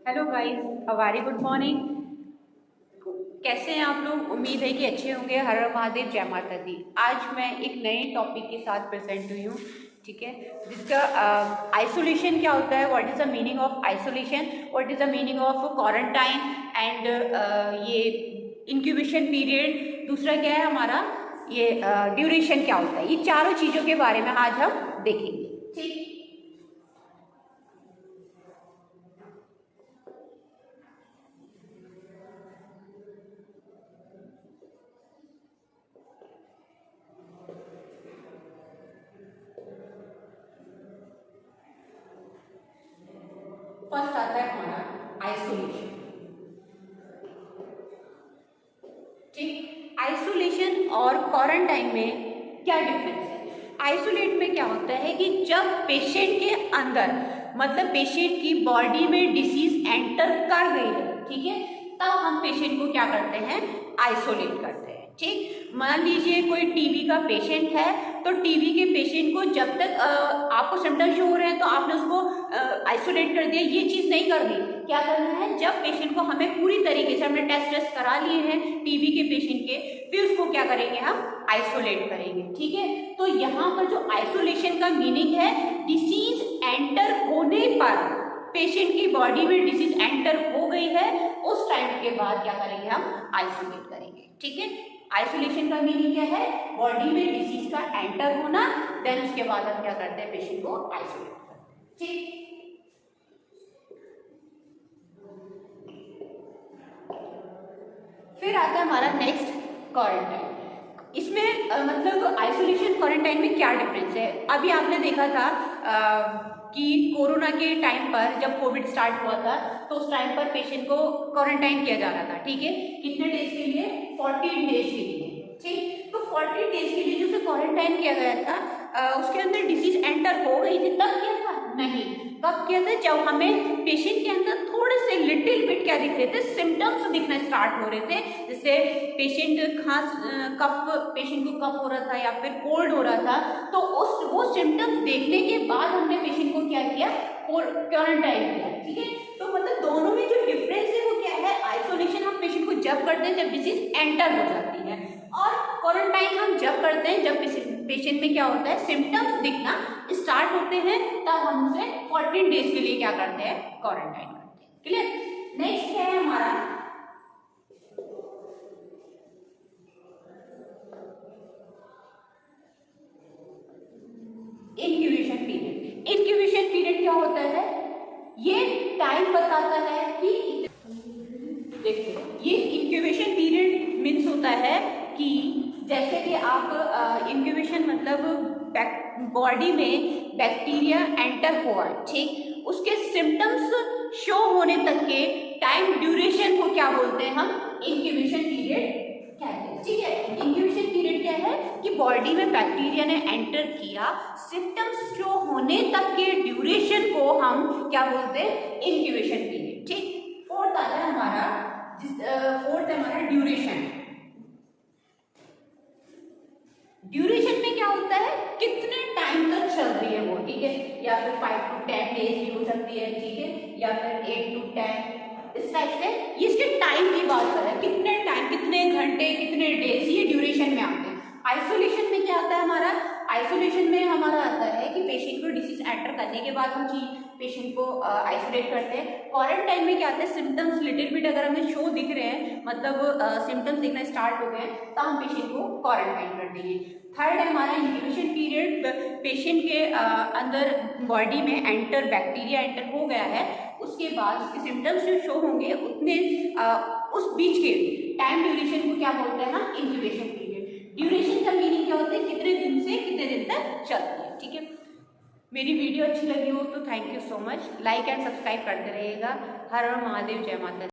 Hello guys, हमारी good morning. कैसे हैं आप लोग? उम्मीद है कि अच्छे होंगे। हर हर महादेव, जय माता दी। आज मैं एक नए टॉपिक के साथ प्रेजेंट हुई हूँ, ठीक है, जिसका आइसोलेशन क्या होता है, what is the meaning of isolation, what is the meaning of quarantine and ये इंक्यूबेशन पीरियड। दूसरा क्या है हमारा, ये ड्यूरेशन क्या होता है। ये चारों चीज़ों के बारे में आज हम देखेंगे, ठीक। फर्स्ट आता है हमारा आइसोलेशन, ठीक। आइसोलेशन और क्वारंटाइन में क्या डिफरेंस है? आइसोलेट में क्या होता है कि जब पेशेंट के अंदर, मतलब पेशेंट की बॉडी में डिसीज एंटर कर गई है, ठीक है, तब हम पेशेंट को क्या करते हैं, आइसोलेट करते हैं, ठीक। मान लीजिए कोई टीबी का पेशेंट है, तो टीबी के पेशेंट को जब तक आपको सिम्टम शो हो रहे हैं तो आपने उसको आइसोलेट कर दिया, ये चीज़ नहीं करनी। क्या करना है, जब पेशेंट को हमें पूरी तरीके से हमने टेस्ट करा लिए हैं टीबी के पेशेंट के, फिर उसको क्या करेंगे, हम आइसोलेट करेंगे, ठीक है। तो यहाँ पर जो आइसोलेशन का मीनिंग है, डिसीज एंटर होने पर, पेशेंट की बॉडी में डिसीज एंटर हो गई है, उस टाइम के बाद क्या करेंगे, हम आइसोलेट करेंगे, ठीक है। आइसोलेशन का मीनिंग क्या है, बॉडी में डिसीज का एंटर होना, देन उसके बाद हम क्या करते हैं, पेशेंट को आइसोलेट करते हैं, ठीक। फिर आता है हमारा नेक्स्ट क्वारंटाइन। इसमें मतलब आइसोलेशन क्वारंटाइन में क्या डिफरेंस है? अभी आपने देखा था कि कोरोना के टाइम पर, जब कोविड स्टार्ट हुआ था, तो उस टाइम पर पेशेंट को क्वारंटाइन किया जा रहा था, ठीक है। कितने डेज के लिए? 14 डेज के लिए, ठीक। तो 14 डेज के लिए जो क्वारंटाइन किया गया था, उसके अंदर डिसीज एंटर हो गई थी, तब किया था? नहीं। कब किया था? जब हमें पेशेंट के अंदर थोड़े से लिटिल बिट क्या दिख रहे थे, सिम्टम्स दिखना स्टार्ट हो रहे थे। जैसे पेशेंट खांस, कफ, पेशेंट को कफ हो रहा था या फिर कोल्ड हो रहा था, तो वो सिम्टम्स देखने के बाद हमने पेशेंट को क्या किया, क्वारंटाइन किया, ठीक है। तो मतलब दोनों में जो डिफरेंस है वो क्या है, आइसोलेशन हम पेशेंट को जब करते हैं जब डिसीज एंटर हो जाती है, और क्वारंटाइन हम जब करते हैं जब पेशेंट में क्या होता है, सिम्टम्स दिखना स्टार्ट होते हैं, तब हम उसे 14 डेज के लिए क्या करते हैं, क्वारंटाइन करते हैं, क्लियर। नेक्स्ट क्या है हमारा, इंक्यूबेशन पीरियड। इंक्यूबेशन पीरियड क्या होता है, ये टाइम बताता है कि, देखिए, ये इंक्यूबेशन पीरियड मीन्स होता है कि जैसे कि आप इंक्यूबेशन मतलब बॉडी में बैक्टीरिया एंटर हुआ, ठीक, उसके सिम्टम्स शो होने तक के टाइम ड्यूरेशन को क्या बोलते हैं, हम इंक्यूबेशन पीरियड कहते हैं, ठीक है। इंक्यूबेशन पीरियड क्या है कि बॉडी में बैक्टीरिया ने एंटर किया, सिम्टम्स शो होने तक के ड्यूरेशन को हम क्या बोलते हैं, इंक्यूबेशन पीरियड, ठीक। फोर्थ आता है हमारा, फोर्थ है हमारा ड्यूरेशन। ड्यूरेशन में क्या होता है, कितने टाइम तक चल रही है वो, ठीक है, या फिर 5 to 10 डेज भी हो सकती है, ठीक है, या फिर 8 to 10, इस टाइप से। ये इसके टाइम की बात कर रहे हैं, कितने टाइम, कितने घंटे, कितने डेज, ये ड्यूरेशन में आते हैं। आइसोलेशन में क्या आता है हमारा, आइसोलेशन में हमारा आता है कि पेशेंट को डिसीज एंटर करने के बाद हम पेशेंट को आइसोलेट करते हैं। क्वारंटाइन में क्या आता है, सिम्टम्स लिटिल बिट अगर हमें शो दिख रहे हैं, मतलब सिम्टम्स दिखना स्टार्ट हो गए हैं, तो हम पेशेंट को क्वारंटाइन कर देंगे। थर्ड है हमारा इंक्यूबेशन पीरियड। पेशेंट के अंदर बॉडी में एंटर, बैक्टीरिया एंटर हो गया है, उसके बाद उसके सिम्टम्स जो शो होंगे उतने उस बीच के टाइम ड्यूरेशन को क्या बोलते हैं, हम इंक्यूबेशन पीरियड। ड्यूरेशन का मीनिंग क्या होता है, कितने दिन से कितने दिन तक चलती है, ठीक है। मेरी वीडियो अच्छी लगी हो तो thank you so much, like and subscribe करते रहिएगा। हर हर महादेव, जय माता दी।